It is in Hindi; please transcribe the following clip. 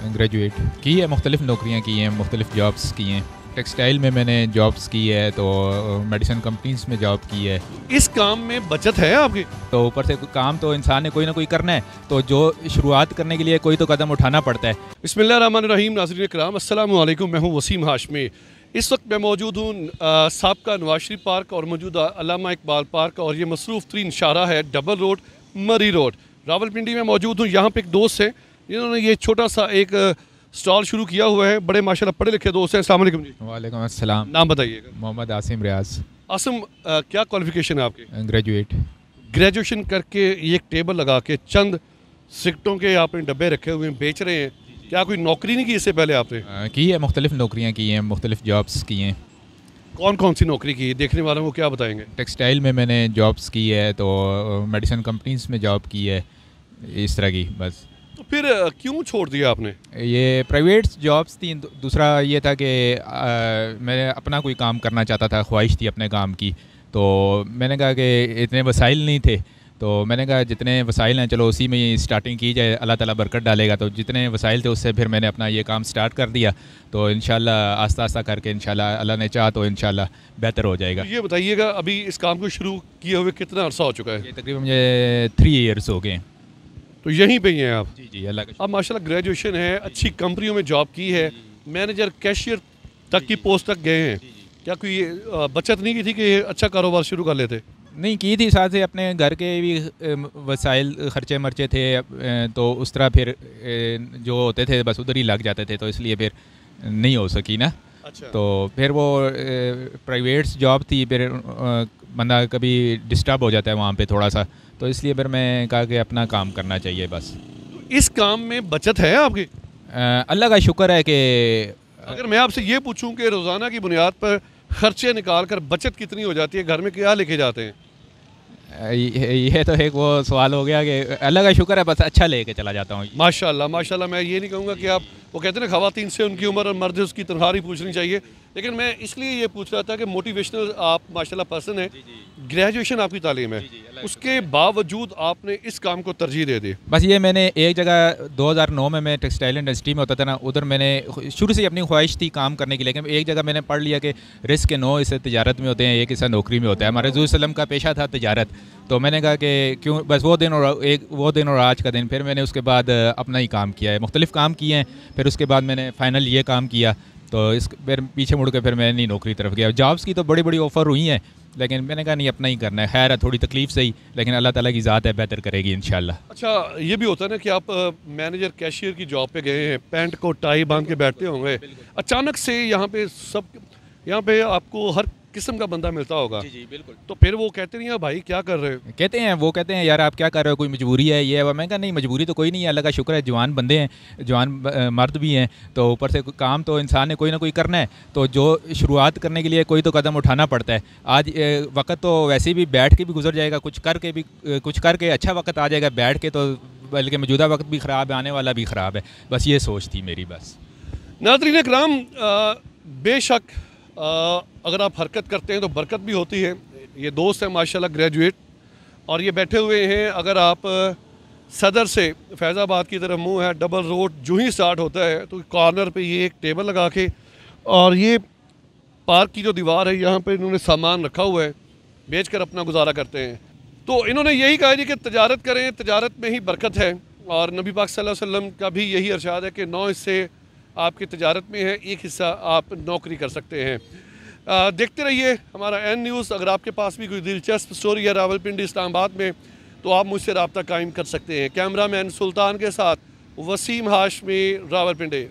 ग्रेजुएट की है, मुख्तलिफ़ नौकरियाँ की हैं, मुख्तलिफ़ जॉब्स की हैं। टेक्सटाइल में मैंने जॉब्स की है, तो मेडिसिन कंपनीज़ में जॉब की है। इस काम में बचत है आपकी? तो ऊपर से काम तो इंसान ने कोई ना कोई करना है, तो जो शुरुआत करने के लिए कोई तो कदम उठाना पड़ता है। बिस्मिल्लाहिर्रहमानिर्रहीम। नाज़रीन इकराम, अस्सलामु अलैकुम। मैं हूँ वसीम हाशमी। इस वक्त मैं मौजूद हूँ साबका नवाज शरीफ पार्क और मौजूदा अल्लामा इकबाल पार्क, और ये मसरूफ़ तरीन शाहरा है डबल रोड, मरी रोड, रावलपिंडी में मौजूद हूँ। यहाँ पे एक दोस्त है जिन्होंने ये छोटा सा एक स्टॉल शुरू किया हुआ है। बड़े माशाल्लाह पढ़े लिखे दोस्त हैं। अस्सलाम वालेकुम जी। वालेकुम अस्सलाम। नाम बताइएगा। मोहम्मद आसिम रियाज। आसिम, क्या क्वालिफिकेशन है आपकी? ग्रेजुएट। ग्रेजुएशन करके ये एक टेबल लगा के चंद सिगटों के आपने डब्बे रखे हुए हैं, बेच रहे हैं। क्या कोई नौकरी नहीं की इससे पहले आपने? की है, मुख्तलिफ़ नौकरियाँ की हैं, मुख्तलिफ़ जॉब्स की हैं। कौन कौन सी नौकरी की है? देखने वालों को क्या बताएंगे? टेक्सटाइल में मैंने जॉब्स की है, तो मेडिसिन कंपनीज़ में जॉब की है, इस तरह की बस। तो फिर क्यों छोड़ दिया आपने? ये प्राइवेट जॉब्स थी। दूसरा ये था कि मैं अपना कोई काम करना चाहता था, ख्वाहिश थी अपने काम की। तो मैंने कहा कि इतने वसाइल नहीं थे, तो मैंने कहा जितने वसाइल हैं चलो उसी में ही स्टार्टिंग की जाए, अल्लाह ताला बरकत डालेगा। तो जितने वसाइल थे उससे फिर मैंने अपना ये काम स्टार्ट कर दिया। तो इंशाल्लाह आस्ता आस्ता करके इंशाल्लाह अल्लाह ने चाहा तो इंशाल्लाह बेहतर हो जाएगा। तो ये बताइएगा, अभी इस काम को शुरू किए हुए कितना अर्सा हो चुका है? ये तकरीबन मुझे 3 ईयर्स हो गए। तो यहीं पे ही हैं आप? जी जी, अल्लाह का। अब माशाल्लाह ग्रेजुएशन है, अच्छी कंपनियों में जॉब की है, मैनेजर कैशियर तक की पोस्ट तक गए हैं। क्या कोई बचत नहीं की थी कि अच्छा कारोबार शुरू कर लेते? नहीं की थी, साथ से अपने घर के भी वसाइल खर्चे मर्चे थे, तो उस तरह फिर जो होते थे बस उधर ही लग जाते थे, तो इसलिए फिर नहीं हो सकी ना। अच्छा। तो फिर वो प्राइवेट जॉब थी, फिर बंदा कभी डिस्टर्ब हो जाता है वहाँ पे थोड़ा सा, तो इसलिए फिर मैं कहा कि अपना काम करना चाहिए बस। इस काम में बचत है आपकी? अल्लाह का शुक्र है कि अगर मैं आपसे ये पूछूं कि रोज़ाना की बुनियाद पर खर्चे निकाल कर बचत कितनी हो जाती है, घर में क्या लेके जाते हैं? ये तो एक वो सवाल हो गया कि अल्लाह का शुक्र है, बस अच्छा लेके चला जाता हूँ। माशाल्लाह माशाल्लाह। मैं ये नहीं कहूँगा कि आप, वो कहते हैं ना खवातीन से उनकी उम्र और मर्द उसकी तनख्वाह ही पूछनी चाहिए, लेकिन मैं इसलिए ये पूछ रहा था कि मोटिवेशनल आप माशाल्लाह पर्सन है। ग्रेजुएशन आपकी तालीम है, उसके बावजूद आपने इस काम को तरजीह दे दी। बस ये मैंने एक जगह 2009 में मैं टेक्सटाइल इंडस्ट्री में होता था ना, उधर मैंने शुरू से अपनी ख्वाहिश थी काम करने की, लेकिन एक जगह मैंने पढ़ लिया कि रिस्क के 9 हिस्से तिजारत में होते हैं, एक हिस्सा नौकरी में होता है। हमारे रसूल सल्लम का पेशा था तिजारत, तो मैंने कहा कि क्यों बस वो दिन और आज का दिन। फिर मैंने उसके बाद अपना ही काम किया है, मुख्तलिफ़ काम किए हैं। फिर उसके बाद मैंने फ़ाइनल ये काम किया, तो इस फिर पीछे मुड़ के फिर मैं नहीं नौकरी तरफ गया। जॉब्स की तो बड़ी बड़ी ऑफ़र हुई हैं, लेकिन मैंने कहा नहीं, अपना ही करना है। खैर है, थोड़ी तकलीफ सही, लेकिन अल्लाह ताला की ज़ात है, बेहतर करेगी इंशाल्लाह। अच्छा, ये भी होता है ना कि आप मैनेजर कैशियर की जॉब पे गए हैं, पैंट को टाई बांध के बैठते होंगे, अचानक से यहाँ पे आपको हर किस्म का बंदा मिलता होगा। जी जी बिल्कुल। तो फिर वो कहते नहीं है भाई क्या कर रहे हो? कहते हैं यार आप क्या कर रहे हो, कोई मजबूरी है ये है। मैं कहा नहीं, मजबूरी तो कोई नहीं है, अल्लाह का शुक्र है, जवान बंदे हैं, जवान मर्द भी हैं। तो ऊपर से काम तो इंसान ने कोई ना कोई करना है, तो जो शुरुआत करने के लिए कोई तो कदम उठाना पड़ता है। आज वक्त तो वैसे भी बैठ के भी गुजर जाएगा, कुछ करके अच्छा वक्त आ जाएगा बैठ के, तो बल्कि मौजूदा वक्त भी ख़राब है, आने वाला भी ख़राब है। बस ये सोच थी मेरी बस। नाज़रीन इकराम, बेशक अगर आप हरकत करते हैं तो बरकत भी होती है। ये दोस्त है माशाल्लाह ग्रेजुएट, और ये बैठे हुए हैं। अगर आप सदर से फैज़ाबाद की तरफ मुँह है, डबल रोड जो ही स्टार्ट होता है तो कॉर्नर पे ये एक टेबल लगा के, और ये पार्क की जो दीवार है यहाँ पे इन्होंने सामान रखा हुआ है, बेच कर अपना गुजारा करते हैं। तो इन्होंने यही कहा जी कि तजारत करें, तजारत में ही बरकत है। और नबी पाक सल्लल्लाहु अलैहि वसल्लम का भी यही इरशाद है कि 9 हिस्से आपकी तजारत में है, एक हिस्सा आप नौकरी कर सकते हैं। देखते रहिए हमारा एन न्यूज़। अगर आपके पास भी कोई दिलचस्प स्टोरी है रावलपिंडी इस्लामाबाद में, तो आप मुझसे रब्ता कायम कर सकते हैं। कैमरा मैन सुल्तान के साथ वसीम हाशमी, रावलपिंडी।